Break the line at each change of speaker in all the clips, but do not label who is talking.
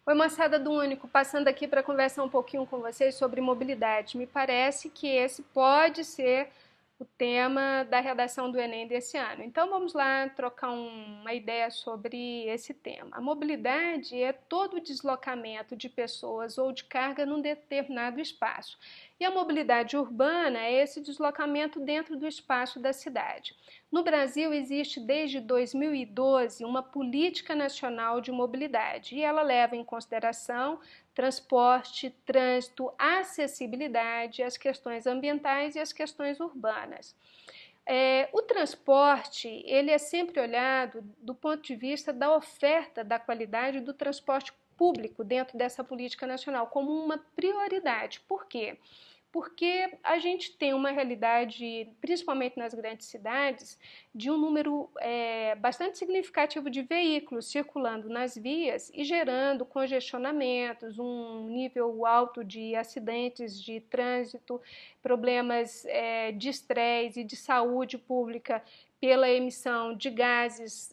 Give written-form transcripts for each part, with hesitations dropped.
Oi, moçada do Único, passando aqui para conversar um pouquinho com vocês sobre mobilidade. Me parece que esse pode ser o tema da redação do Enem desse ano. Então vamos lá trocar uma ideia sobre esse tema. A mobilidade é todo o deslocamento de pessoas ou de carga num determinado espaço. E a mobilidade urbana é esse deslocamento dentro do espaço da cidade. No Brasil existe desde 2012 uma política nacional de mobilidade e ela leva em consideração transporte, trânsito, acessibilidade, as questões ambientais e as questões urbanas. O transporte ele é sempre olhado do ponto de vista da oferta, da qualidade do transporte público dentro dessa política nacional como uma prioridade. Por quê? Porque a gente tem uma realidade, principalmente nas grandes cidades, de um número bastante significativo de veículos circulando nas vias e gerando congestionamentos, um nível alto de acidentes de trânsito, problemas de estresse e de saúde pública pela emissão de gases,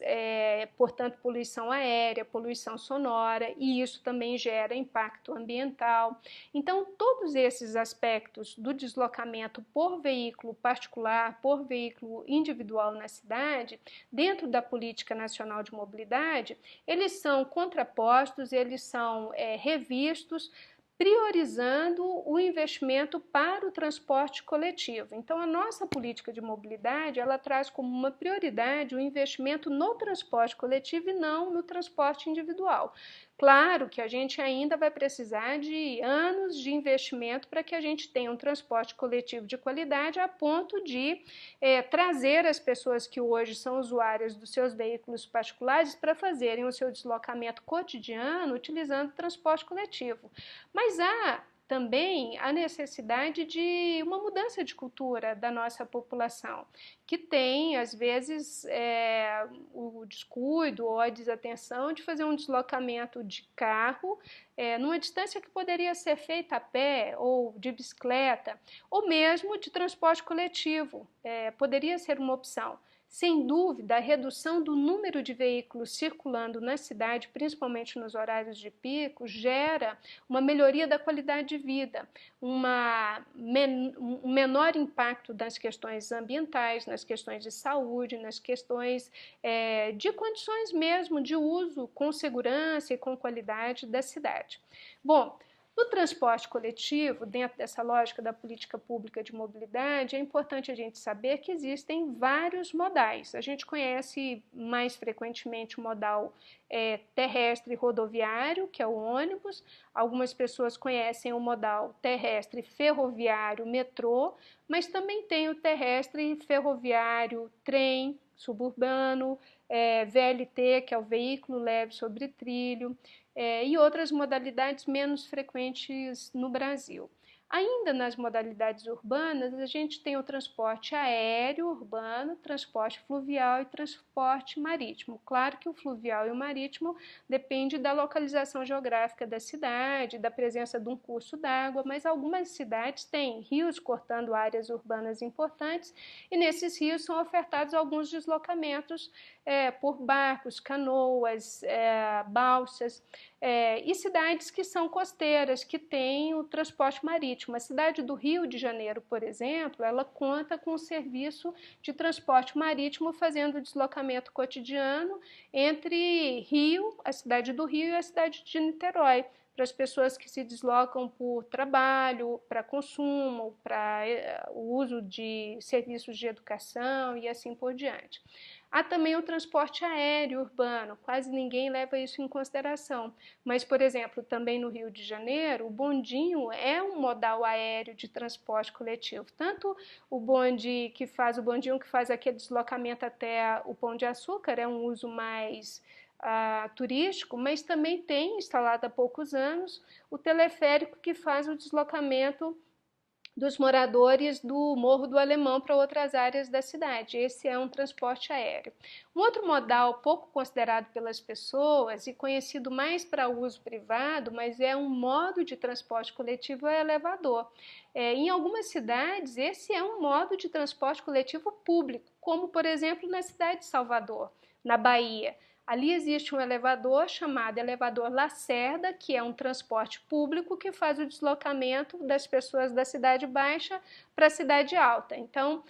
portanto, poluição aérea, poluição sonora, e isso também gera impacto ambiental. Então, todos esses aspectos do deslocamento por veículo particular, por veículo individual na cidade, dentro da Política Nacional de Mobilidade, eles são contrapostos, eles são revistos, priorizando o investimento para o transporte coletivo. Então, a nossa política de mobilidade, ela traz como uma prioridade o investimento no transporte coletivo e não no transporte individual. Claro que a gente ainda vai precisar de anos de investimento para que a gente tenha um transporte coletivo de qualidade a ponto de trazer as pessoas que hoje são usuárias dos seus veículos particulares para fazerem o seu deslocamento cotidiano utilizando o transporte coletivo. Mas há também a necessidade de uma mudança de cultura da nossa população, que tem, às vezes, o descuido ou a desatenção de fazer um deslocamento de carro numa distância que poderia ser feita a pé ou de bicicleta, ou mesmo de transporte coletivo, poderia ser uma opção. Sem dúvida, a redução do número de veículos circulando na cidade, principalmente nos horários de pico, gera uma melhoria da qualidade de vida, um menor impacto nas questões ambientais, nas questões de saúde, nas questões de condições mesmo de uso com segurança e com qualidade da cidade. Bom, no transporte coletivo, dentro dessa lógica da política pública de mobilidade, é importante a gente saber que existem vários modais. A gente conhece mais frequentemente o modal terrestre e rodoviário, que é o ônibus. Algumas pessoas conhecem o modal terrestre, ferroviário, metrô, mas também tem o terrestre, ferroviário, trem suburbano, VLT, que é o veículo leve sobre trilho, e outras modalidades menos frequentes no Brasil. Ainda nas modalidades urbanas, a gente tem o transporte aéreo urbano, transporte fluvial e transporte marítimo. Claro que o fluvial e o marítimo depende da localização geográfica da cidade, da presença de um curso d'água, mas algumas cidades têm rios cortando áreas urbanas importantes e nesses rios são ofertados alguns deslocamentos por barcos, canoas, balsas, e cidades que são costeiras, que têm o transporte marítimo. A cidade do Rio de Janeiro, por exemplo, ela conta com o serviço de transporte marítimo fazendo o deslocamento cotidiano entre Rio, a cidade do Rio e a cidade de Niterói, para as pessoas que se deslocam por trabalho, para consumo, para o uso de serviços de educação e assim por diante. Há também o transporte aéreo urbano, quase ninguém leva isso em consideração, mas, por exemplo, também no Rio de Janeiro, o bondinho é um modal aéreo de transporte coletivo, tanto o bonde que faz, o bondinho que faz aquele deslocamento até o Pão de Açúcar é um uso mais turístico, mas também tem, instalado há poucos anos, o teleférico que faz o deslocamento dos moradores do Morro do Alemão para outras áreas da cidade. Esse é um transporte aéreo. Um outro modal pouco considerado pelas pessoas e conhecido mais para uso privado, mas é um modo de transporte coletivo, é o elevador. Em algumas cidades, esse é um modo de transporte coletivo público, como, por exemplo, na cidade de Salvador, na Bahia. Ali existe um elevador chamado elevador Lacerda, que é um transporte público que faz o deslocamento das pessoas da cidade baixa para a cidade alta. Então,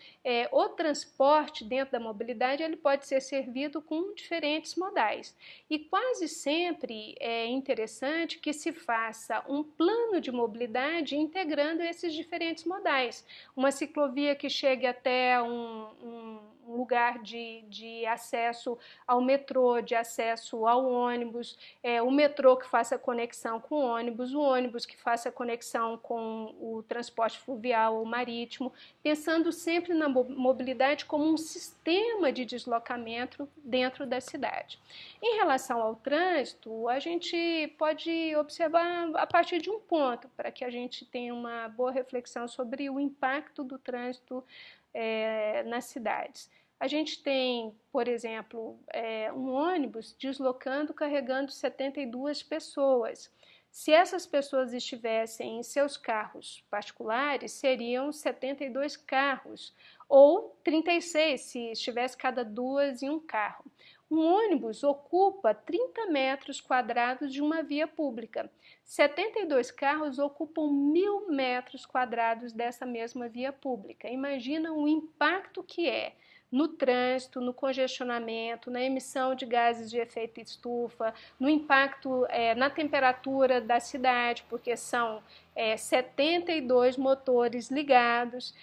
o transporte dentro da mobilidade ele pode ser servido com diferentes modais. E quase sempre é interessante que se faça um plano de mobilidade integrando esses diferentes modais. Uma ciclovia que chegue até um lugar de acesso ao metrô, de acesso ao ônibus, o metrô que faça conexão com o ônibus que faça conexão com o transporte fluvial ou marítimo, pensando sempre na mobilidade como um sistema de deslocamento dentro da cidade. Em relação ao trânsito, a gente pode observar a partir de um ponto, para que a gente tenha uma boa reflexão sobre o impacto do trânsito nas cidades. A gente tem, por exemplo, um ônibus deslocando, carregando 72 pessoas. Se essas pessoas estivessem em seus carros particulares, seriam 72 carros, ou 36 se estivesse cada duas em um carro. Um ônibus ocupa 30 metros quadrados de uma via pública. 72 carros ocupam 1.000 metros quadrados dessa mesma via pública. Imagina o impacto que é no trânsito, no congestionamento, na emissão de gases de efeito estufa, no impacto na temperatura da cidade, porque são 72 motores ligados,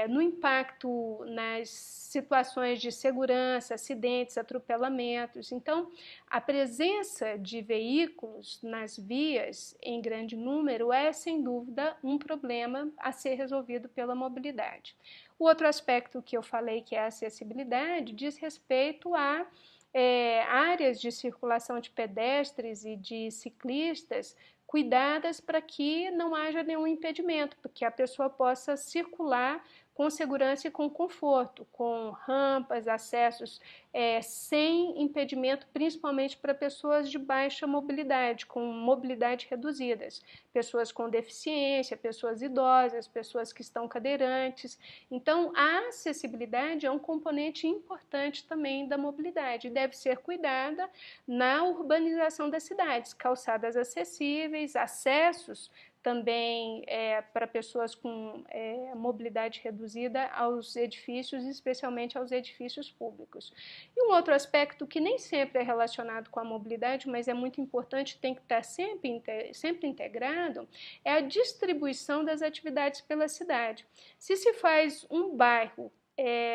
no impacto nas situações de segurança, acidentes, atropelamentos. Então, a presença de veículos nas vias em grande número é, sem dúvida, um problema a ser resolvido pela mobilidade. O outro aspecto que eu falei, que é a acessibilidade, diz respeito a áreas de circulação de pedestres e de ciclistas cuidadas para que não haja nenhum impedimento, porque a pessoa possa circular com segurança e com conforto, com rampas, acessos sem impedimento, principalmente para pessoas de baixa mobilidade, com mobilidade reduzidas, pessoas com deficiência, pessoas idosas, pessoas que estão cadeirantes. Então, a acessibilidade é um componente importante também da mobilidade, deve ser cuidada na urbanização das cidades, calçadas acessíveis, acessos também para pessoas com mobilidade reduzida aos edifícios, especialmente aos edifícios públicos. E um outro aspecto que nem sempre é relacionado com a mobilidade, mas é muito importante, tem que estar sempre integrado, é a distribuição das atividades pela cidade. Se se faz um bairro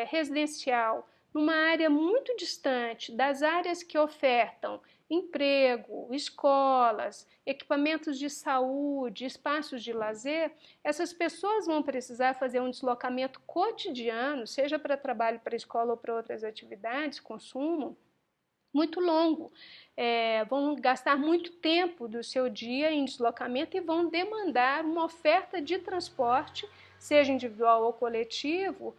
residencial numa área muito distante das áreas que ofertam emprego, escolas, equipamentos de saúde, espaços de lazer, essas pessoas vão precisar fazer um deslocamento cotidiano, seja para trabalho, para escola ou para outras atividades, consumo, muito longo. Vão gastar muito tempo do seu dia em deslocamento e vão demandar uma oferta de transporte, seja individual ou coletivo,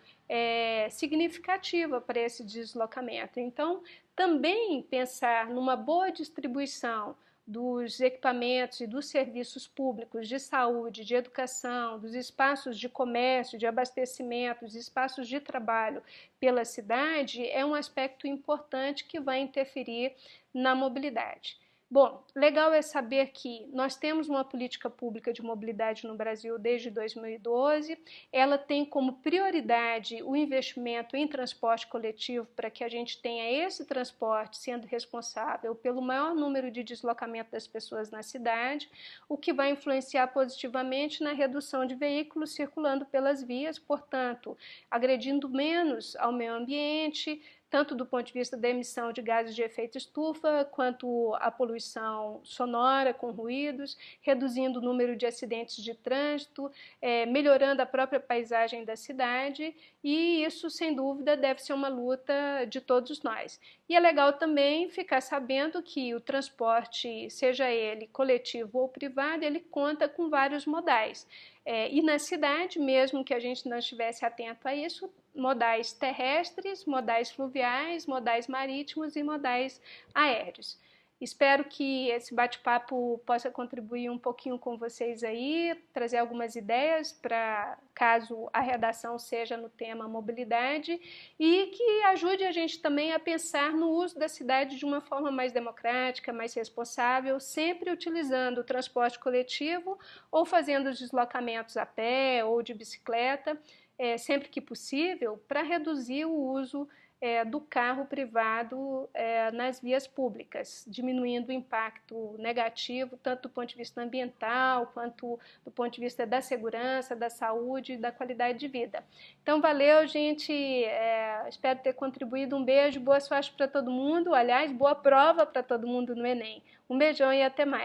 significativa para esse deslocamento. Então, também pensar numa boa distribuição dos equipamentos e dos serviços públicos de saúde, de educação, dos espaços de comércio, de abastecimento, dos espaços de trabalho pela cidade é um aspecto importante que vai interferir na mobilidade. Bom, legal é saber que nós temos uma política pública de mobilidade no Brasil desde 2012, ela tem como prioridade o investimento em transporte coletivo para que a gente tenha esse transporte sendo responsável pelo maior número de deslocamento das pessoas na cidade, o que vai influenciar positivamente na redução de veículos circulando pelas vias, portanto, agredindo menos ao meio ambiente, tanto do ponto de vista da emissão de gases de efeito estufa, quanto a poluição sonora com ruídos, reduzindo o número de acidentes de trânsito, melhorando a própria paisagem da cidade, e isso, sem dúvida, deve ser uma luta de todos nós. E é legal também ficar sabendo que o transporte, seja ele coletivo ou privado, ele conta com vários modais. E na cidade, mesmo que a gente não estivesse atento a isso, modais terrestres, modais fluviais, modais marítimos e modais aéreos. Espero que esse bate-papo possa contribuir um pouquinho com vocês aí, trazer algumas ideias para caso a redação seja no tema mobilidade e que ajude a gente também a pensar no uso da cidade de uma forma mais democrática, mais responsável, sempre utilizando o transporte coletivo ou fazendo os deslocamentos a pé ou de bicicleta, sempre que possível, para reduzir o uso do carro privado nas vias públicas, diminuindo o impacto negativo, tanto do ponto de vista ambiental, quanto do ponto de vista da segurança, da saúde e da qualidade de vida. Então, valeu, gente, espero ter contribuído. Um beijo, boa sorte para todo mundo, aliás, boa prova para todo mundo no Enem. Um beijão e até mais.